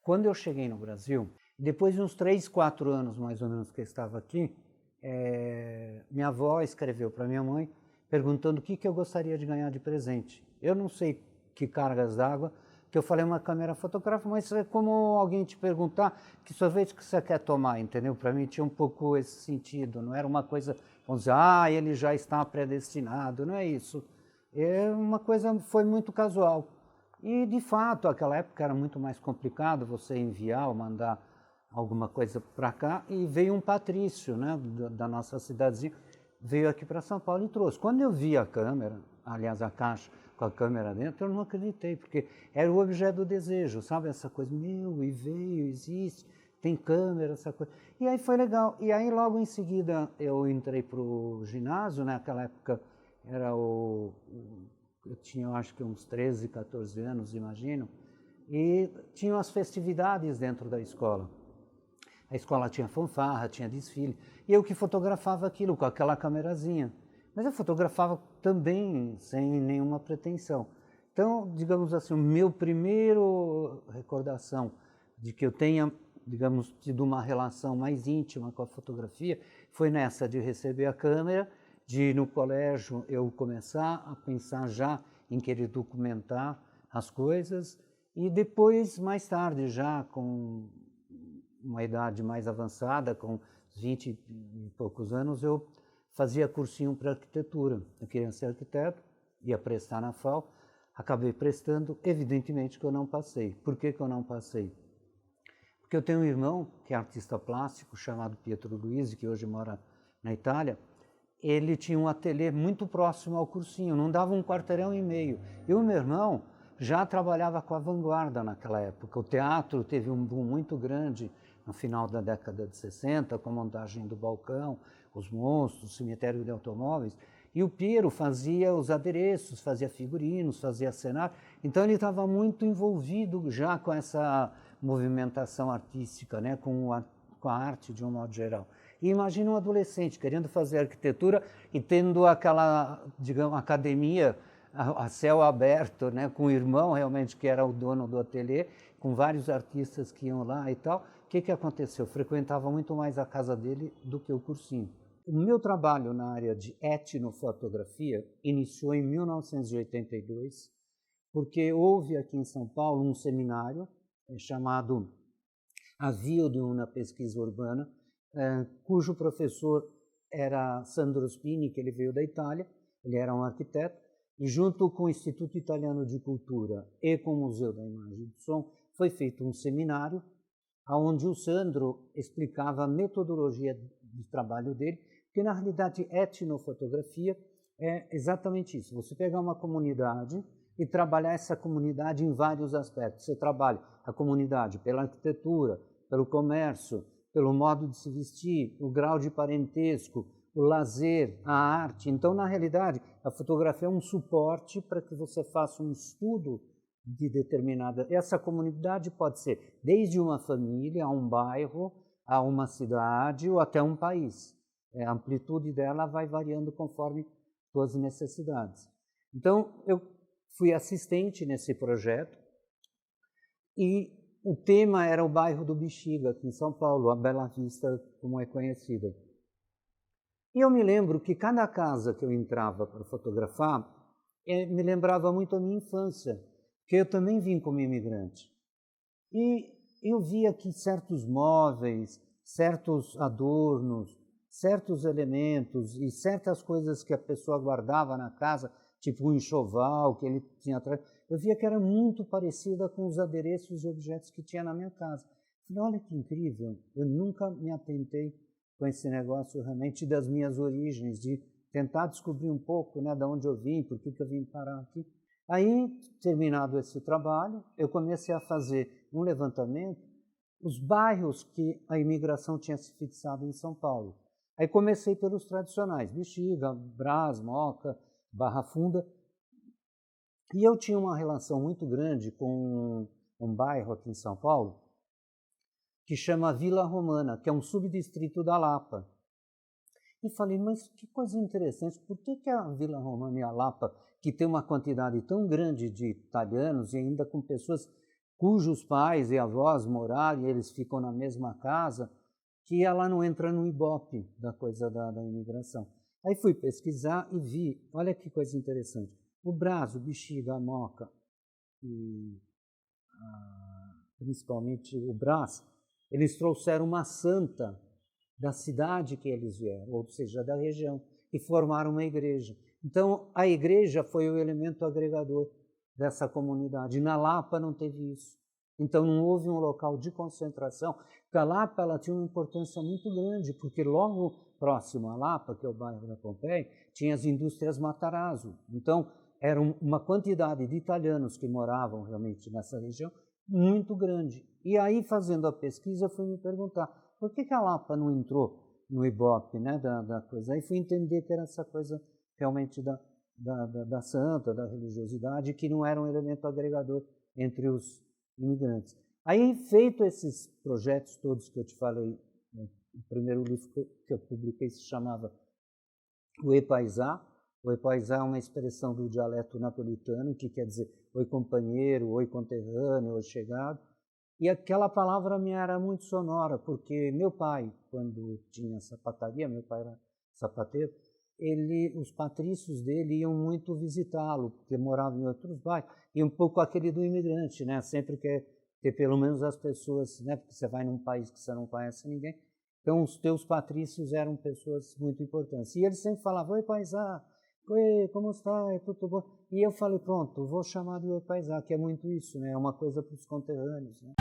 Quando eu cheguei no Brasil, depois de uns 3, 4 anos mais ou menos que eu estava aqui, minha avó escreveu para minha mãe perguntando o que eu gostaria de ganhar de presente. Eu não sei que cargas d'água, que eu falei uma câmera fotográfica, mas é como alguém te perguntar que sorvete que você quer tomar, entendeu? Para mim tinha um pouco esse sentido, não era uma coisa, vamos dizer, ele já está predestinado, não é isso. É uma coisa, foi muito casual. E, de fato, aquela época era muito mais complicado você enviar ou mandar alguma coisa para cá, e veio um patrício, né, da nossa cidadezinha, veio aqui para São Paulo e trouxe. Quando eu vi a câmera, aliás, a caixa com a câmera dentro, eu não acreditei, porque era o objeto do desejo, sabe? Essa coisa, e veio, existe, tem câmera, essa coisa. E aí foi legal. E aí, logo em seguida, eu entrei para o ginásio, né? Naquela época era eu tinha, eu acho que uns 13, 14 anos, imagino, e tinham as festividades dentro da escola. A escola tinha fanfarra, tinha desfile, e eu que fotografava aquilo com aquela camerazinha. Mas eu fotografava também sem nenhuma pretensão. Então, digamos assim, o meu primeiro recordação de que eu tenha, digamos, tido uma relação mais íntima com a fotografia foi nessa de receber a câmera, de no colégio eu começar a pensar já em querer documentar as coisas, e depois, mais tarde, já com uma idade mais avançada, com 20 e poucos anos, eu fazia cursinho para arquitetura. Eu queria ser arquiteto, ia prestar na FAO, acabei prestando, evidentemente que eu não passei. Por que eu não passei? Porque eu tenho um irmão que é artista plástico, chamado Pietro Luisi, que hoje mora na Itália. Ele tinha um ateliê muito próximo ao cursinho, não dava um quarteirão e meio. E o meu irmão já trabalhava com a vanguarda naquela época. O teatro teve um boom muito grande no final da década de 60, com a montagem do Balcão, os monstros, o cemitério de automóveis. E o Piero fazia os adereços, fazia figurinos, fazia cenário. Então ele estava muito envolvido já com essa movimentação artística, né? com a arte de um modo geral. E imagina um adolescente querendo fazer arquitetura e tendo aquela, digamos, academia a céu aberto, né, com o irmão realmente que era o dono do ateliê, com vários artistas que iam lá e tal. O que aconteceu? Eu frequentava muito mais a casa dele do que o cursinho. O meu trabalho na área de etnofotografia iniciou em 1982, porque houve aqui em São Paulo um seminário chamado Avio de uma Pesquisa Urbana, cujo professor era Sandro Spini, que ele veio da Itália, ele era um arquiteto, e junto com o Instituto Italiano de Cultura e com o Museu da Imagem e do Som, foi feito um seminário onde o Sandro explicava a metodologia de trabalho dele, que na realidade etnofotografia é exatamente isso, você pegar uma comunidade e trabalhar essa comunidade em vários aspectos. Você trabalha a comunidade pela arquitetura, pelo comércio, pelo modo de se vestir, o grau de parentesco, o lazer, a arte. Então, na realidade, a fotografia é um suporte para que você faça um estudo de determinada... Essa comunidade pode ser desde uma família, a um bairro, a uma cidade ou até um país. A amplitude dela vai variando conforme suas necessidades. Então, eu fui assistente nesse projeto e o tema era o bairro do Bexiga, aqui em São Paulo, a Bela Vista, como é conhecida. E eu me lembro que cada casa que eu entrava para fotografar me lembrava muito a minha infância, porque eu também vim como imigrante. E eu via que certos móveis, certos adornos, certos elementos e certas coisas que a pessoa guardava na casa, tipo um enxoval que ele tinha atrás, eu via que era muito parecida com os adereços e objetos que tinha na minha casa. Falei, olha que incrível, eu nunca me atentei com esse negócio realmente das minhas origens, de tentar descobrir um pouco, né, de onde eu vim, por que eu vim parar aqui. Aí, terminado esse trabalho, eu comecei a fazer um levantamento, os bairros que a imigração tinha se fixado em São Paulo. Aí comecei pelos tradicionais, Bexiga, Brás, Moca, Barra Funda, e eu tinha uma relação muito grande com um bairro aqui em São Paulo, que chama Vila Romana, que é um subdistrito da Lapa. E falei, mas que coisa interessante, por que a Vila Romana e a Lapa, que tem uma quantidade tão grande de italianos e ainda com pessoas cujos pais e avós moraram e eles ficam na mesma casa, que ela não entra no Ibope da coisa da imigração. Aí fui pesquisar e vi, olha que coisa interessante, o Brás, o Bexiga, a Moca e principalmente o Brás, eles trouxeram uma santa da cidade que eles vieram, ou seja, da região, e formaram uma igreja. Então, a igreja foi o elemento agregador dessa comunidade. Na Lapa não teve isso. Então, não houve um local de concentração. Porque a Lapa ela tinha uma importância muito grande, porque logo próximo à Lapa, que é o bairro da Pompeia, tinha as indústrias Matarazzo. Então, era uma quantidade de italianos que moravam realmente nessa região muito grande. E aí, fazendo a pesquisa, fui me perguntar, por que a Lapa não entrou no Ibope, né, da coisa? Aí fui entender que era essa coisa realmente da santa, da religiosidade, que não era um elemento agregador entre os imigrantes. Aí, feito esses projetos todos que eu te falei, né, o primeiro livro que eu publiquei se chamava O Epaizá. O Epaizá é uma expressão do dialeto napolitano, que quer dizer oi companheiro, oi conterrâneo, oi chegado. E aquela palavra me era muito sonora, porque meu pai, quando tinha sapataria, meu pai era sapateiro, os patrícios dele iam muito visitá-lo, porque moravam em outros bairros, e um pouco aquele do imigrante, né? Sempre quer ter pelo menos as pessoas, né? Porque você vai num país que você não conhece ninguém. Então, os teus patrícios eram pessoas muito importantes. E eles sempre falavam, oi, paisá, oi, como está? É tudo bom? E eu falei, pronto, vou chamar de oi, paisá, que é muito isso, né? É uma coisa para os conterrâneos, né?